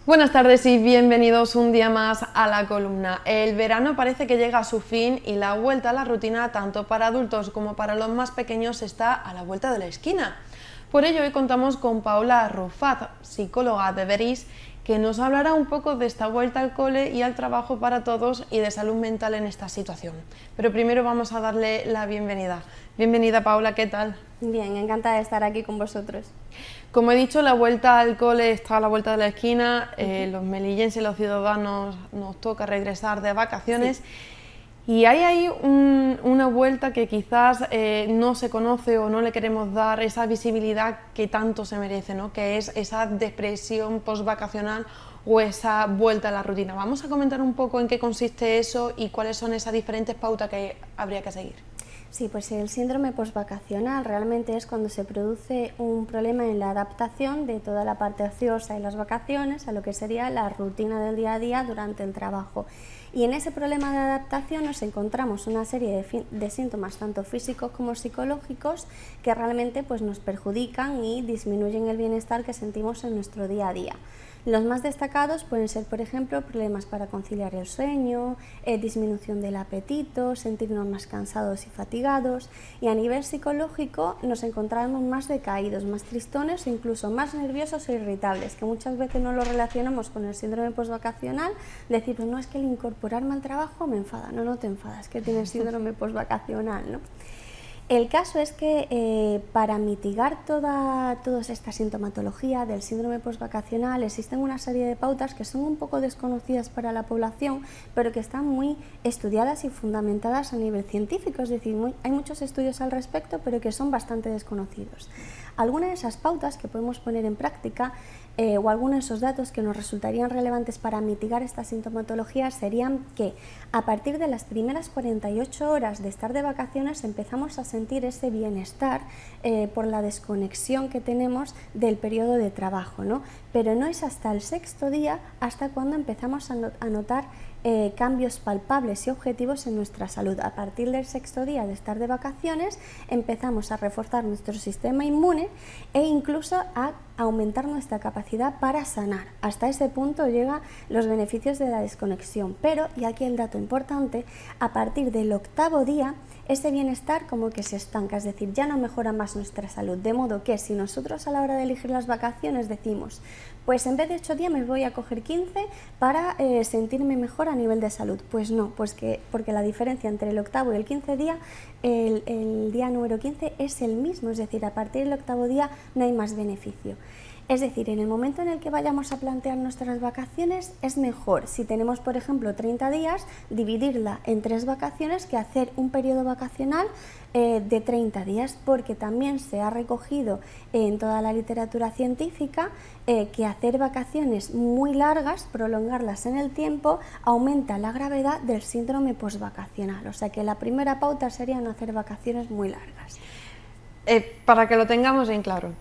Buenas tardes y bienvenidos un día más a la columna. El verano parece que llega a su fin y la vuelta a la rutina, tanto para adultos como para los más pequeños, está a la vuelta de la esquina. Por ello hoy contamos con Paula Rufat, psicóloga de Beris, que nos hablará un poco de esta vuelta al cole y al trabajo para todos y de salud mental en esta situación. Pero primero vamos a darle la bienvenida. Bienvenida, Paula, ¿qué tal? Bien, encantada de estar aquí con vosotros. Como he dicho, la vuelta al cole está a la vuelta de la esquina. Los melillenses y los ciudadanos nos toca regresar de vacaciones. Sí. Y hay ahí una vuelta que quizás no se conoce o no le queremos dar esa visibilidad que tanto se merece, ¿no? Que es esa depresión postvacacional o esa vuelta a la rutina. Vamos a comentar un poco en qué consiste eso y cuáles son esas diferentes pautas que habría que seguir. Sí, pues el síndrome postvacacional realmente es cuando se produce un problema en la adaptación de toda la parte ociosa y las vacaciones a lo que sería la rutina del día a día durante el trabajo. Y en ese problema de adaptación nos encontramos una serie de síntomas tanto físicos como psicológicos que realmente pues, nos perjudican y disminuyen el bienestar que sentimos en nuestro día a día. Los más destacados pueden ser, por ejemplo, problemas para conciliar el sueño, disminución del apetito, sentirnos más cansados y fatigados, y a nivel psicológico nos encontramos más decaídos, más tristones e incluso más nerviosos e irritables, que muchas veces no lo relacionamos con el síndrome postvacacional, decir, pues no, es que el incorporarme al trabajo me enfada. No, no te enfadas, que tienes síndrome postvacacional, ¿no? El caso es que para mitigar toda esta sintomatología del síndrome postvacacional existen una serie de pautas que son un poco desconocidas para la población, pero que están muy estudiadas y fundamentadas a nivel científico, es decir, hay muchos estudios al respecto, pero que son bastante desconocidos. Algunas de esas pautas que podemos poner en práctica o algunos de esos datos que nos resultarían relevantes para mitigar esta sintomatología serían que a partir de las primeras 48 horas de estar de vacaciones empezamos a sentir ese bienestar por la desconexión que tenemos del periodo de trabajo, ¿no? Pero no es hasta el sexto día hasta cuando empezamos a notar cambios palpables y objetivos en nuestra salud. A partir del sexto día de estar de vacaciones empezamos a reforzar nuestro sistema inmune e incluso a aumentar nuestra capacidad para sanar. Hasta ese punto llegan los beneficios de la desconexión, pero, y aquí el dato importante, a partir del octavo día ese bienestar como que se estanca, es decir, ya no mejora más nuestra salud, de modo que si nosotros a la hora de elegir las vacaciones decimos, pues en vez de 8 días me voy a coger 15 para sentirme mejor a nivel de salud, pues no, porque la diferencia entre el octavo y el 15 día, el día número 15 es el mismo, es decir, a partir del octavo día no hay más beneficio. Es decir, en el momento en el que vayamos a plantear nuestras vacaciones es mejor, si tenemos por ejemplo 30 días, dividirla en 3 vacaciones que hacer un periodo vacacional de 30 días, porque también se ha recogido en toda la literatura científica que hacer vacaciones muy largas, prolongarlas en el tiempo, aumenta la gravedad del síndrome postvacacional. O sea que la primera pauta sería no hacer vacaciones muy largas. Para que lo tengamos en claro,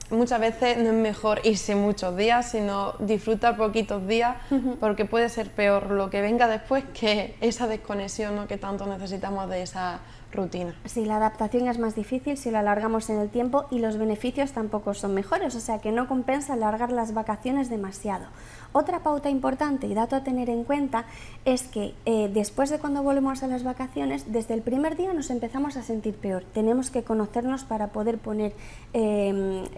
muchas veces no es mejor irse muchos días, sino disfrutar poquitos días, porque puede ser peor lo que venga después que esa desconexión, ¿no?, que tanto necesitamos de esa rutina. Sí, la adaptación es más difícil si la alargamos en el tiempo y los beneficios tampoco son mejores, o sea que no compensa alargar las vacaciones demasiado. Otra pauta importante y dato a tener en cuenta es que después de cuando volvemos a las vacaciones, desde el primer día nos empezamos a sentir peor. Tenemos que conocernos para poder poner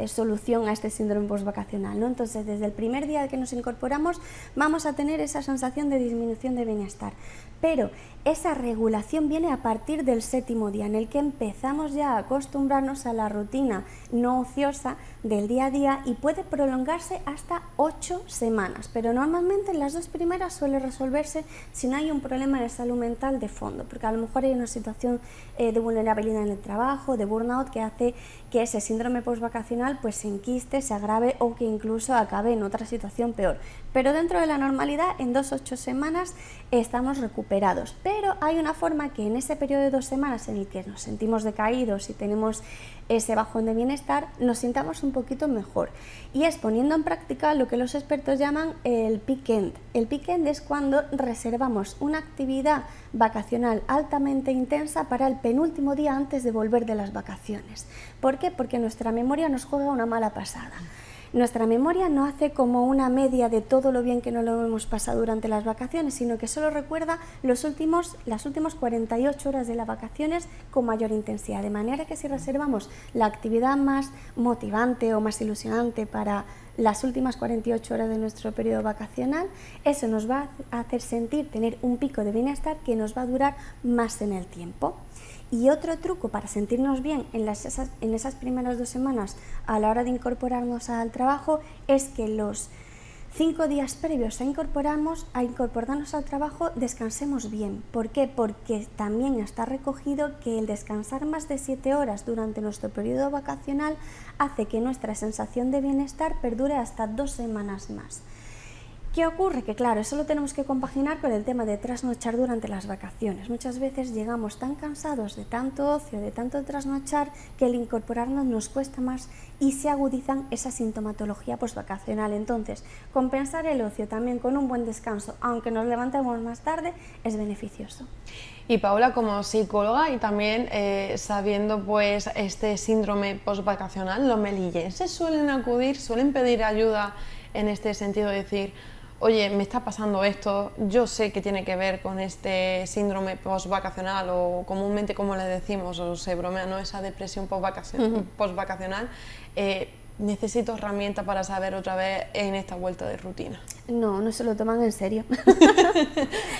solución a este síndrome postvacacional, ¿no? Entonces, desde el primer día que nos incorporamos vamos a tener esa sensación de disminución de bienestar. Pero esa regulación viene a partir del séptimo día, en el que empezamos ya a acostumbrarnos a la rutina no ociosa del día a día y puede prolongarse hasta 8 semanas, pero normalmente en las 2 primeras suele resolverse si no hay un problema de salud mental de fondo, porque a lo mejor hay una situación de vulnerabilidad en el trabajo, de burnout, que hace que ese síndrome postvacacional pues se enquiste, se agrave o que incluso acabe en otra situación peor. Pero dentro de la normalidad, en 2 a 8 semanas estamos recuperados. Pero hay una forma que en ese periodo de 2 semanas en el que nos sentimos decaídos y tenemos ese bajón de bienestar, nos sintamos un poquito mejor. Y es poniendo en práctica lo que los expertos llaman el peak end. El peak end es cuando reservamos una actividad vacacional altamente intensa para el penúltimo día antes de volver de las vacaciones. ¿Por qué? Porque nuestra memoria nos juega una mala pasada. Nuestra memoria no hace como una media de todo lo bien que nos lo hemos pasado durante las vacaciones, sino que solo recuerda las últimas 48 horas de las vacaciones con mayor intensidad. De manera que si reservamos la actividad más motivante o más ilusionante para las últimas 48 horas de nuestro periodo vacacional, eso nos va a hacer tener un pico de bienestar que nos va a durar más en el tiempo. Y otro truco para sentirnos bien en esas primeras 2 semanas a la hora de incorporarnos al trabajo es que los 5 días previos a incorporarnos al trabajo descansemos bien. ¿Por qué? Porque también está recogido que el descansar más de 7 horas durante nuestro periodo vacacional hace que nuestra sensación de bienestar perdure hasta 2 semanas más. ¿Qué ocurre? Que claro, eso lo tenemos que compaginar con el tema de trasnochar durante las vacaciones. Muchas veces llegamos tan cansados de tanto ocio, de tanto trasnochar, que el incorporarnos nos cuesta más y se agudizan esa sintomatología postvacacional. Entonces, compensar el ocio también con un buen descanso, aunque nos levantemos más tarde, es beneficioso. Y Paula, como psicóloga y también sabiendo pues este síndrome postvacacional, los melillenses suelen acudir, suelen pedir ayuda en este sentido, de decir, oye, me está pasando esto, yo sé que tiene que ver con este síndrome postvacacional o comúnmente como le decimos, o se bromea, ¿no? Esa depresión postvacacional, necesito herramientas para saber otra vez en esta vuelta de rutina. No se lo toman en serio.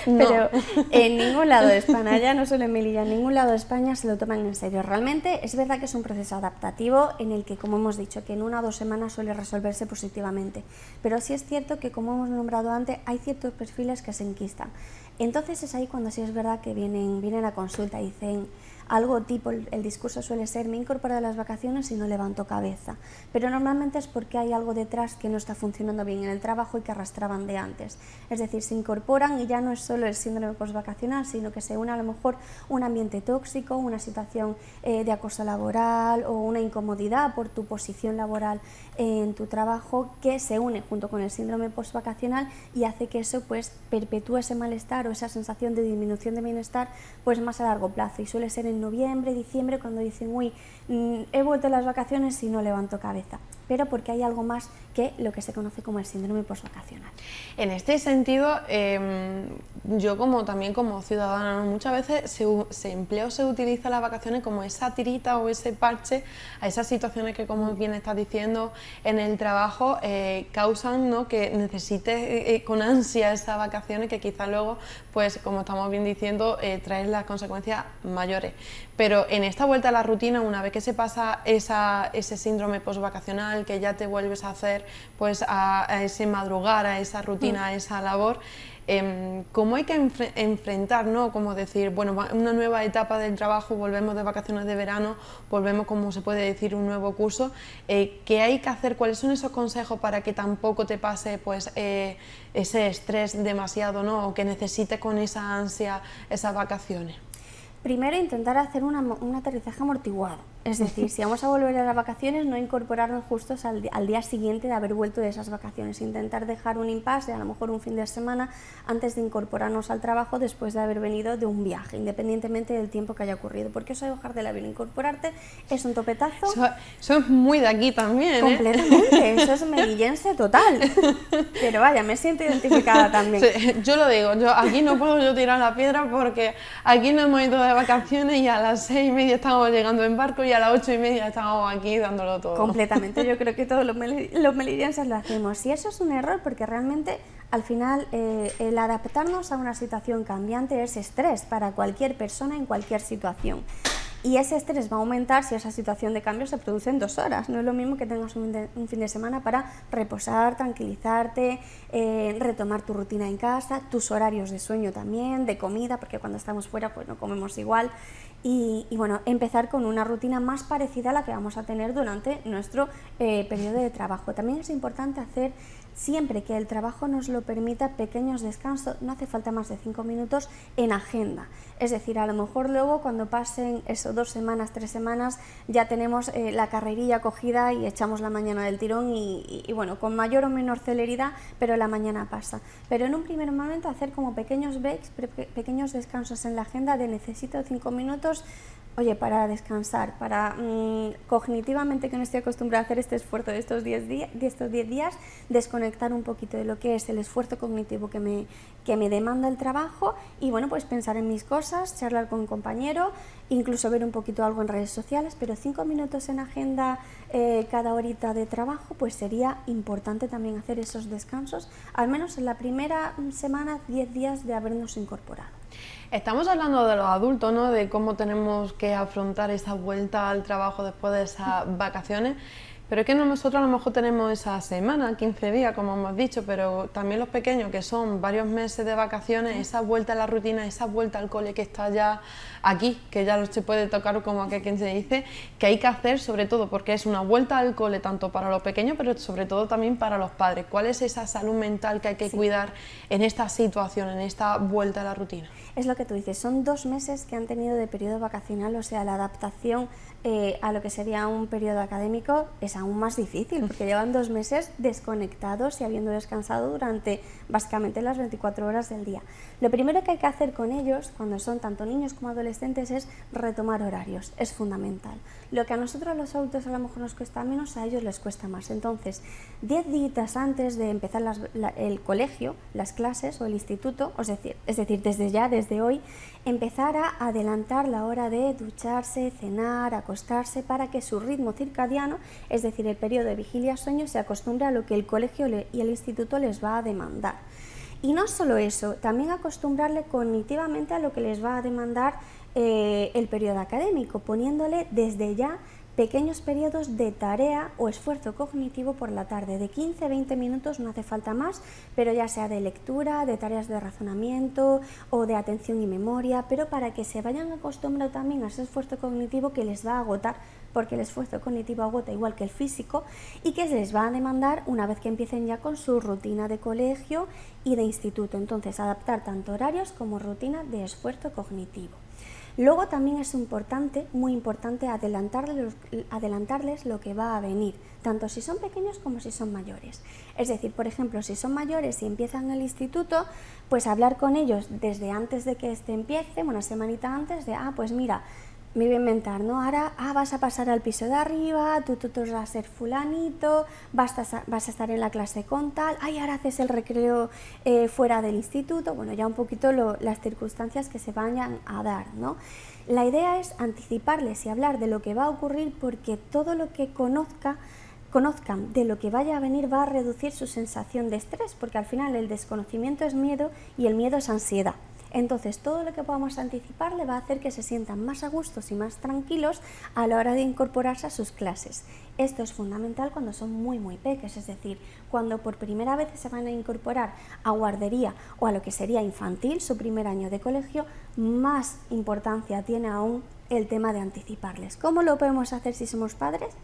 No. Pero en ningún lado de España, ya no solo en Melilla, en ningún lado de España se lo toman en serio. Realmente es verdad que es un proceso adaptativo en el que, como hemos dicho, que en 1 o 2 semanas suele resolverse positivamente. Pero sí es cierto que, como hemos nombrado antes, hay ciertos perfiles que se enquistan. Entonces es ahí cuando sí es verdad que vienen a consulta y dicen algo tipo, el discurso suele ser, me he incorporado a las vacaciones y no levanto cabeza. Pero normalmente es porque hay algo detrás que no está funcionando bien en el trabajo y que arrastraban de antes. Es decir, se incorporan y ya no es solo el síndrome postvacacional, sino que se une a lo mejor un ambiente tóxico, una situación de acoso laboral o una incomodidad por tu posición laboral en tu trabajo, que se une junto con el síndrome postvacacional y hace que eso pues perpetúe ese malestar o esa sensación de disminución de bienestar pues más a largo plazo, y suele ser en noviembre, diciembre, cuando dicen, uy, he vuelto a las vacaciones y no levanto cabeza, pero porque hay algo más que lo que se conoce como el síndrome postvacacional. En este sentido, yo también como ciudadana, ¿no? Muchas veces se utiliza las vacaciones como esa tirita o ese parche a esas situaciones que, como bien estás diciendo, en el trabajo causan, ¿no?, que necesites con ansia esas vacaciones, que quizás luego, pues como estamos bien diciendo, traen las consecuencias mayores. Pero en esta vuelta a la rutina, una vez que se pasa ese síndrome postvacacional, que ya te vuelves a hacer pues a ese madrugar, a esa rutina, a esa labor, ¿cómo hay que enfrentar, ¿no? Como decir, bueno, una nueva etapa del trabajo, volvemos de vacaciones de verano, volvemos, como se puede decir, un nuevo curso, ¿qué hay que hacer? ¿Cuáles son esos consejos para que tampoco te pase pues ese estrés demasiado, ¿no?, o que necesites con esa ansia esas vacaciones? Primero, intentar hacer un aterrizaje amortiguado. Es decir, si vamos a volver a las vacaciones, no incorporarnos justos al día siguiente de haber vuelto de esas vacaciones. Intentar dejar un impasse, a lo mejor un fin de semana, antes de incorporarnos al trabajo después de haber venido de un viaje, independientemente del tiempo que haya ocurrido. Porque eso de bajar del avión e incorporarte es un topetazo. Eso es muy de aquí también, Completamente, eso es melillense total. Pero vaya, me siento identificada también. Sí, yo lo digo, aquí no puedo yo tirar la piedra porque aquí no hemos ido de vacaciones y a las 6:30 estamos llegando en barco y a las 8:30 estamos aquí dándolo todo. Completamente, yo creo que todos los melillenses lo hacemos. Y eso es un error porque realmente al final el adaptarnos a una situación cambiante es estrés para cualquier persona en cualquier situación. Y ese estrés va a aumentar si esa situación de cambio se produce en 2 horas. No es lo mismo que tengas un fin de semana para reposar, tranquilizarte, retomar tu rutina en casa, tus horarios de sueño también, de comida, porque cuando estamos fuera pues no comemos igual. y bueno, empezar con una rutina más parecida a la que vamos a tener durante nuestro periodo de trabajo. También es importante hacer, siempre que el trabajo nos lo permita, pequeños descansos, no hace falta más de 5 minutos en agenda. Es decir, a lo mejor luego cuando pasen eso 2 semanas, 3 semanas, ya tenemos la carrerilla cogida y echamos la mañana del tirón y bueno, con mayor o menor celeridad, pero la mañana pasa. Pero en un primer momento hacer como pequeños breaks, pequeños descansos en la agenda de necesito 5 minutos, oye, para descansar, para cognitivamente, que no estoy acostumbrada a hacer este esfuerzo de estos 10 días, desconectar un poquito de lo que es el esfuerzo cognitivo que me demanda el trabajo y bueno, pues pensar en mis cosas, charlar con un compañero, incluso ver un poquito algo en redes sociales, pero 5 minutos en agenda cada horita de trabajo, pues sería importante también hacer esos descansos, al menos en la primera semana, 10 días de habernos incorporado. Estamos hablando de los adultos, ¿no? De cómo tenemos que afrontar esa vuelta al trabajo después de esas vacaciones, pero es que nosotros a lo mejor tenemos esa semana, 15 días, como hemos dicho, pero también los pequeños, que son varios meses de vacaciones, esa vuelta a la rutina, esa vuelta al cole que está ya aquí, que ya no se puede tocar como aquel quien se dice, que hay que hacer sobre todo, porque es una vuelta al cole tanto para los pequeños, pero sobre todo también para los padres. ¿Cuál es esa salud mental que hay que cuidar en esta situación, en esta vuelta a la rutina? Es lo que tú dices, son 2 meses que han tenido de periodo vacacional, o sea, la adaptación a lo que sería un periodo académico es aún más difícil, porque llevan 2 meses desconectados y habiendo descansado durante básicamente las 24 horas del día. Lo primero que hay que hacer con ellos, cuando son tanto niños como adolescentes, es retomar horarios, es fundamental. Lo que a nosotros los adultos a lo mejor nos cuesta menos, a ellos les cuesta más. Entonces, 10 días antes de empezar el colegio, las clases o el instituto, es decir, desde hoy, empezar a adelantar la hora de ducharse, cenar, acostarse, para que su ritmo circadiano, es decir, el periodo de vigilia-sueño, se acostumbre a lo que el colegio y el instituto les va a demandar. Y no solo eso, también acostumbrarle cognitivamente a lo que les va a demandar el periodo académico, poniéndole desde ya pequeños periodos de tarea o esfuerzo cognitivo por la tarde, de 15-20 minutos, no hace falta más, pero ya sea de lectura, de tareas de razonamiento o de atención y memoria, pero para que se vayan acostumbrando también a ese esfuerzo cognitivo que les va a agotar, porque el esfuerzo cognitivo agota igual que el físico y que les va a demandar una vez que empiecen ya con su rutina de colegio y de instituto. Entonces, adaptar tanto horarios como rutina de esfuerzo cognitivo. Luego también es importante, muy importante, adelantarles lo que va a venir, tanto si son pequeños como si son mayores. Es decir, por ejemplo, si son mayores y empiezan el instituto, pues hablar con ellos desde antes de que este empiece, una semanita antes, de, pues mira, me voy a inventar, ¿no? Ahora vas a pasar al piso de arriba, tu tutor va a ser fulanito, vas a estar en la clase con tal, ahora haces el recreo fuera del instituto, bueno, ya un poquito las circunstancias que se vayan a dar, ¿no? La idea es anticiparles y hablar de lo que va a ocurrir, porque todo lo que conozcan de lo que vaya a venir va a reducir su sensación de estrés, porque al final el desconocimiento es miedo y el miedo es ansiedad. Entonces, todo lo que podamos anticiparle va a hacer que se sientan más a gustos y más tranquilos a la hora de incorporarse a sus clases. Esto es fundamental cuando son muy pequeños, es decir, cuando por primera vez se van a incorporar a guardería o a lo que sería infantil, su primer año de colegio, más importancia tiene aún el tema de anticiparles. ¿Cómo lo podemos hacer si somos padres?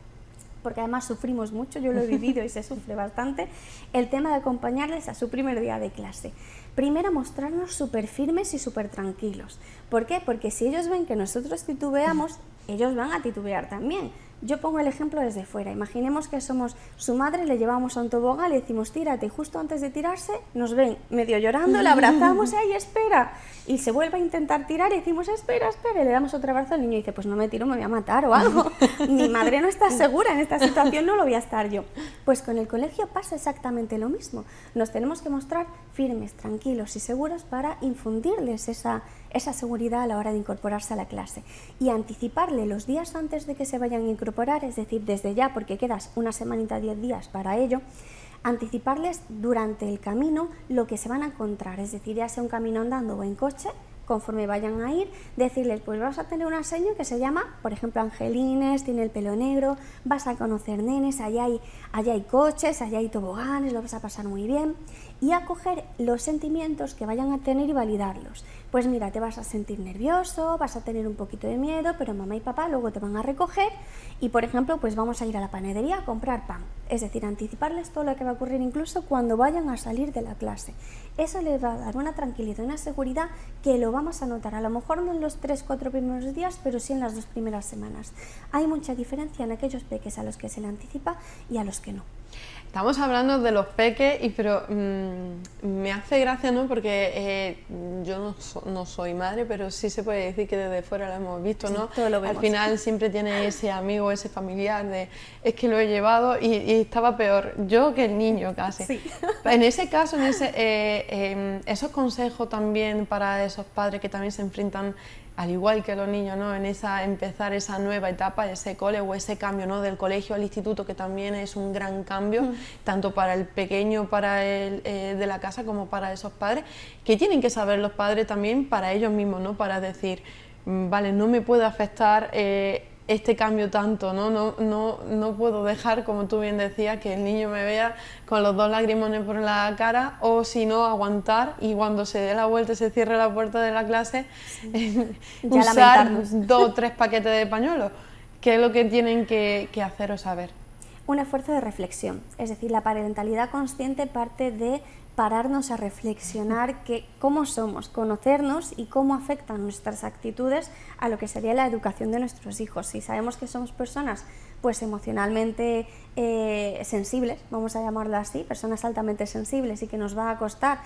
Porque además sufrimos mucho, yo lo he vivido y se sufre bastante, el tema de acompañarles a su primer día de clase. Primero, mostrarnos súper firmes y súper tranquilos. ¿Por qué? Porque si ellos ven que nosotros titubeamos, ellos van a titubear también. Yo pongo el ejemplo desde fuera. Imaginemos que somos su madre, le llevamos a un tobogán, le decimos tírate, y justo antes de tirarse nos ven medio llorando, le abrazamos, ¡ay, espera! Y se vuelve a intentar tirar y decimos espera, y le damos otro abrazo al niño y dice pues no me tiro, me voy a matar o algo. Mi madre no está segura en esta situación, no lo voy a estar yo. Pues con el colegio pasa exactamente lo mismo. Nos tenemos que mostrar firmes, tranquilos y seguros para infundirles esa seguridad a la hora de incorporarse a la clase y anticiparle los días antes de que se vayan a incorporar, es decir, desde ya, porque quedas una semanita, 10 días para ello, anticiparles durante el camino lo que se van a encontrar, es decir, ya sea un camino andando o en coche, conforme vayan a ir, decirles, pues vas a tener una seño que se llama, por ejemplo, Angelines, tiene el pelo negro, vas a conocer nenes, allá hay coches, allá hay toboganes, lo vas a pasar muy bien, y a coger los sentimientos que vayan a tener y validarlos. Pues mira, te vas a sentir nervioso, vas a tener un poquito de miedo, pero mamá y papá luego te van a recoger y, por ejemplo, pues vamos a ir a la panadería a comprar pan. Es decir, anticiparles todo lo que va a ocurrir incluso cuando vayan a salir de la clase. Eso les va a dar una tranquilidad, una seguridad que lo vamos a notar, a lo mejor no en los 3-4 primeros días, pero sí en las 2 primeras semanas. Hay mucha diferencia en aquellos peques a los que se le anticipa y a los que no. Estamos hablando de los peques, pero me hace gracia, ¿no? Porque yo no soy madre, pero sí se puede decir que desde fuera lo hemos visto, ¿no? Sí, todo lo vemos. Al final siempre tiene ese amigo, ese familiar de es que lo he llevado y estaba peor yo que el niño casi. Sí. En ese caso, esos consejos también para esos padres que también se enfrentan al igual que los niños, ¿no? Empezar esa nueva etapa, ese cole o ese cambio, ¿no? Del colegio al instituto, que también es un gran cambio, tanto para el pequeño, para el de la casa, como para esos padres, que tienen que saber los padres también para ellos mismos, ¿no? Para decir, vale, no me puede afectar este cambio tanto, ¿no? No puedo dejar, como tú bien decías, que el niño me vea con los 2 lagrimones por la cara, o si no, aguantar y cuando se dé la vuelta y se cierre la puerta de la clase, usar 2 o 3 paquetes de pañuelos. ¿Qué es lo que tienen que hacer o saber? Un esfuerzo de reflexión, es decir, la parentalidad consciente parte de pararnos a reflexionar cómo somos, conocernos y cómo afectan nuestras actitudes a lo que sería la educación de nuestros hijos. Si sabemos que somos personas pues emocionalmente sensibles, vamos a llamarlo así, personas altamente sensibles y que nos va a costar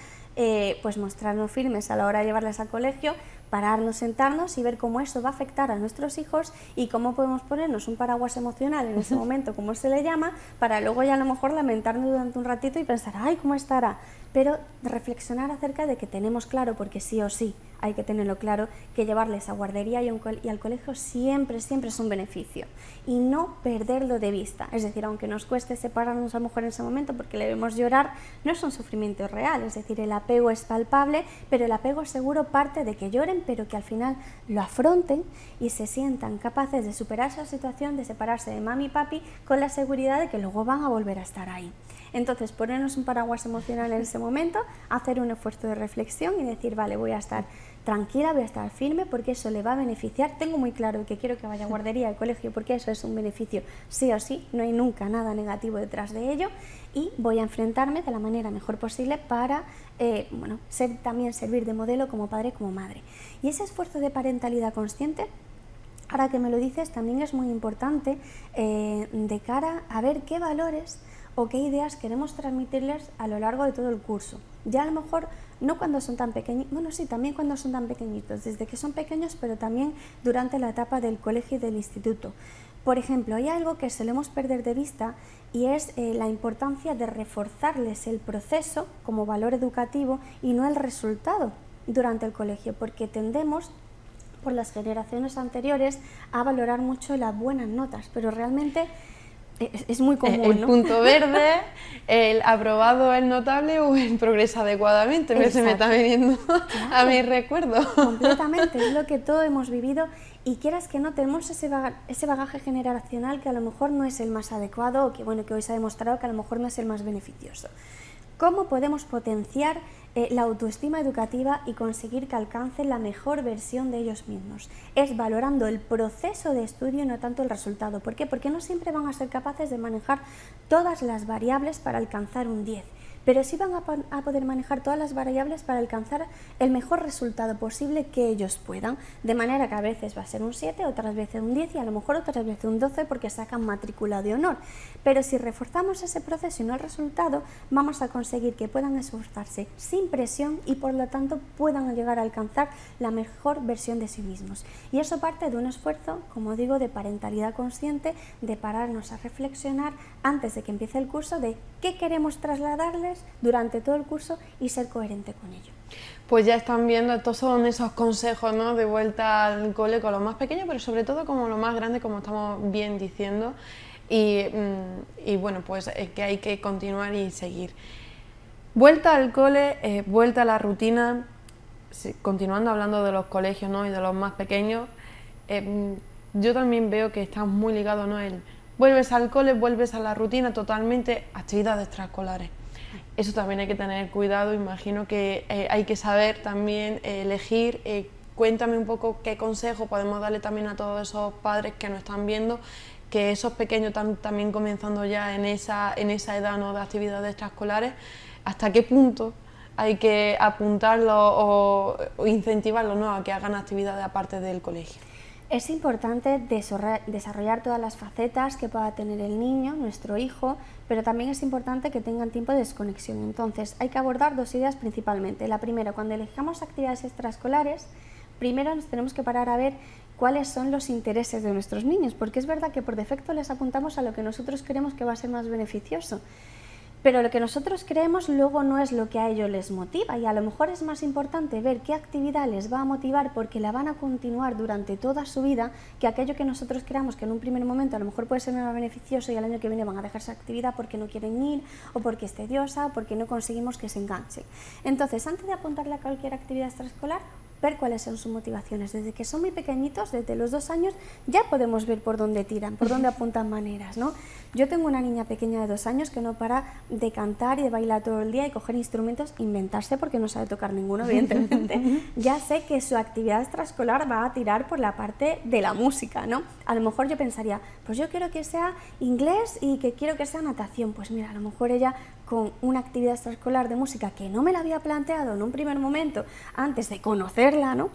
pues mostrarnos firmes a la hora de llevarles al colegio, pararnos, sentarnos y ver cómo eso va a afectar a nuestros hijos y cómo podemos ponernos un paraguas emocional en ese momento, como se le llama, para luego ya a lo mejor lamentarnos durante un ratito y pensar, ¡ay, cómo estará! Pero reflexionar acerca de que tenemos claro, porque sí o sí hay que tenerlo claro, que llevarles a guardería y al colegio siempre es un beneficio y no perderlo de vista. Es decir, aunque nos cueste separarnos a lo mejor en ese momento porque le vemos llorar, no es un sufrimiento real, es decir, el apego es palpable, pero el apego seguro parte de que lloren, pero que al final lo afronten y se sientan capaces de superar esa situación, de separarse de mami y papi con la seguridad de que luego van a volver a estar ahí. Entonces, ponernos un paraguas emocional en ese momento, hacer un esfuerzo de reflexión y decir, vale, voy a estar tranquila, voy a estar firme porque eso le va a beneficiar. Tengo muy claro que quiero que vaya a guardería, al colegio, porque eso es un beneficio sí o sí, no hay nunca nada negativo detrás de ello y voy a enfrentarme de la manera mejor posible para también servir de modelo como padre, como madre. Y ese esfuerzo de parentalidad consciente, ahora que me lo dices, también es muy importante de cara a ver qué valores o qué ideas queremos transmitirles a lo largo de todo el curso. Ya a lo mejor no cuando son tan pequeñitos, bueno sí, también cuando son tan pequeñitos, desde que son pequeños, pero también durante la etapa del colegio y del instituto. Por ejemplo, hay algo que solemos perder de vista y es la importancia de reforzarles el proceso como valor educativo y no el resultado durante el colegio, porque tendemos por las generaciones anteriores a valorar mucho las buenas notas, pero realmente es muy común, el ¿no? punto verde, el aprobado, el notable o el progresa adecuadamente, se me está viniendo a mi recuerdo. Completamente, es lo que todos hemos vivido y quieras que no, tenemos ese bagaje generacional que a lo mejor no es el más adecuado o que, bueno, que hoy se ha demostrado que a lo mejor no es el más beneficioso. ¿Cómo podemos potenciar la autoestima educativa y conseguir que alcancen la mejor versión de ellos mismos? Es valorando el proceso de estudio y no tanto el resultado. ¿Por qué? Porque no siempre van a ser capaces de manejar todas las variables para alcanzar un 10. Pero sí van a poder manejar todas las variables para alcanzar el mejor resultado posible que ellos puedan, de manera que a veces va a ser un 7, otras veces un 10 y a lo mejor otras veces un 12 porque sacan matrícula de honor. Pero si reforzamos ese proceso y no el resultado, vamos a conseguir que puedan esforzarse sin presión y por lo tanto puedan llegar a alcanzar la mejor versión de sí mismos. Y eso parte de un esfuerzo, como digo, de parentalidad consciente, de pararnos a reflexionar antes de que empiece el curso de qué queremos trasladarles durante todo el curso y ser coherente con ello. Pues ya están viendo, estos son esos consejos, ¿no?, de vuelta al cole con los más pequeños, pero sobre todo como los más grandes, como estamos bien diciendo, y bueno, pues que hay que continuar y seguir. Vuelta al cole, vuelta a la rutina, continuando hablando de los colegios, ¿no?, y de los más pequeños, yo también veo que está muy ligado, ¿no?, vuelves al cole, vuelves a la rutina totalmente, actividades extraescolares. Eso también hay que tener cuidado, imagino que hay que saber también elegir. Cuéntame un poco qué consejo podemos darle también a todos esos padres que nos están viendo, que esos pequeños están también comenzando ya en esa edad, ¿no?, de actividades extraescolares, hasta qué punto hay que apuntarlos o incentivarlos, ¿no?, a que hagan actividades aparte del colegio. Es importante desarrollar todas las facetas que pueda tener el niño, nuestro hijo, pero también es importante que tengan tiempo de desconexión. Entonces, hay que abordar dos ideas principalmente. La primera, cuando elijamos actividades extraescolares, primero nos tenemos que parar a ver cuáles son los intereses de nuestros niños, porque es verdad que por defecto les apuntamos a lo que nosotros creemos que va a ser más beneficioso. Pero lo que nosotros creemos luego no es lo que a ellos les motiva, y a lo mejor es más importante ver qué actividad les va a motivar porque la van a continuar durante toda su vida, que aquello que nosotros creamos que en un primer momento a lo mejor puede ser más beneficioso y al año que viene van a dejar esa actividad porque no quieren ir o porque es tediosa o porque no conseguimos que se enganchen. Entonces, antes de apuntarle a cualquier actividad extraescolar, ver cuáles son sus motivaciones. Desde que son muy pequeñitos, desde los 2 años, ya podemos ver por dónde tiran, por dónde apuntan maneras, ¿no? Yo tengo una niña pequeña de 2 años que no para de cantar y de bailar todo el día y coger instrumentos, inventarse porque no sabe tocar ninguno, evidentemente. Ya sé que su actividad extraescolar va a tirar por la parte de la música, ¿no? A lo mejor yo pensaría, pues yo quiero que sea inglés y que quiero que sea natación. Pues mira, a lo mejor ella con una actividad extraescolar de música que no me la había planteado en un primer momento antes de conocerla, ¿no?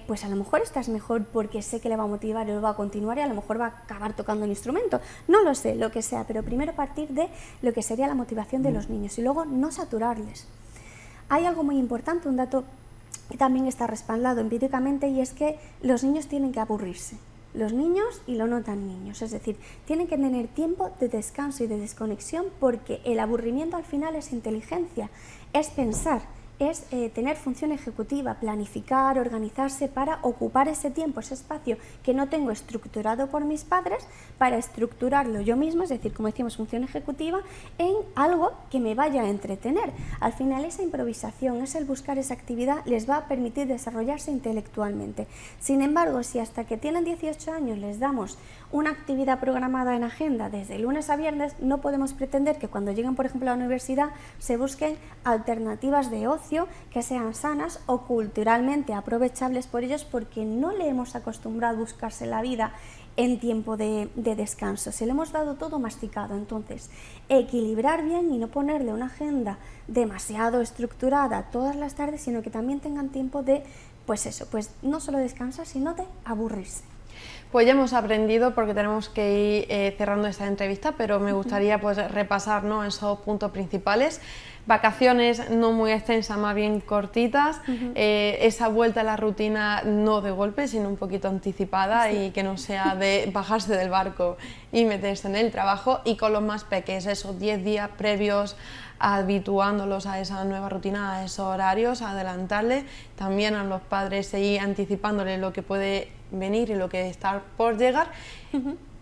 Pues a lo mejor esta es mejor porque sé que le va a motivar y lo va a continuar y a lo mejor va a acabar tocando el instrumento. No lo sé, lo que sea, pero primero partir de lo que sería la motivación de los niños y luego no saturarles. Hay algo muy importante, un dato que también está respaldado empíricamente, y es que los niños tienen que aburrirse. Los niños y lo no tan niños, es decir, tienen que tener tiempo de descanso y de desconexión, porque el aburrimiento al final es inteligencia, es pensar, es tener función ejecutiva, planificar, organizarse para ocupar ese tiempo, ese espacio que no tengo estructurado por mis padres, para estructurarlo yo mismo, es decir, como decíamos, función ejecutiva, en algo que me vaya a entretener. Al final esa improvisación, es el buscar esa actividad, les va a permitir desarrollarse intelectualmente. Sin embargo, si hasta que tienen 18 años les damos una actividad programada en agenda desde lunes a viernes, no podemos pretender que cuando lleguen, por ejemplo, a la universidad se busquen alternativas de ocio que sean sanas o culturalmente aprovechables por ellos, porque no le hemos acostumbrado a buscarse la vida en tiempo de descanso, se le hemos dado todo masticado. Entonces, equilibrar bien y no ponerle una agenda demasiado estructurada todas las tardes, sino que también tengan tiempo de, pues eso, pues no solo descansar, sino de aburrirse. Pues ya hemos aprendido, porque tenemos que ir cerrando esta entrevista, pero me gustaría pues repasar, ¿no?, esos puntos principales. Vacaciones no muy extensas, más bien cortitas, esa vuelta a la rutina no de golpe, sino un poquito anticipada, y que no sea de bajarse del barco y meterse en el trabajo. Y con los más pequeños, esos 10 días previos, habituándolos a esa nueva rutina, a esos horarios, adelantarle también a los padres, seguir anticipándoles lo que puede venir y lo que está por llegar,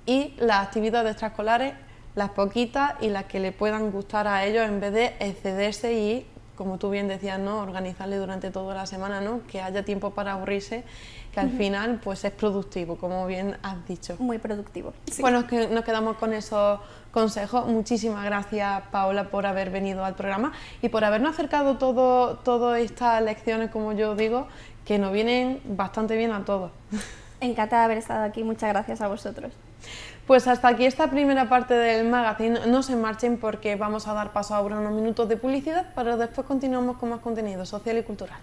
y las actividades extraescolares, las poquitas y las que le puedan gustar a ellos, en vez de excederse y, como tú bien decías, ¿no?, organizarle durante toda la semana, ¿no?, que haya tiempo para aburrirse, que al final pues es productivo, como bien has dicho. Muy productivo. Sí. Bueno, nos quedamos con esos consejos. Muchísimas gracias, Paola, por haber venido al programa y por habernos acercado todas estas lecciones, como yo digo, que nos vienen bastante bien a todos. Encantada de haber estado aquí, muchas gracias a vosotros. Pues hasta aquí esta primera parte del magazine. No se marchen, porque vamos a dar paso ahora a unos minutos de publicidad, pero después continuamos con más contenido social y cultural.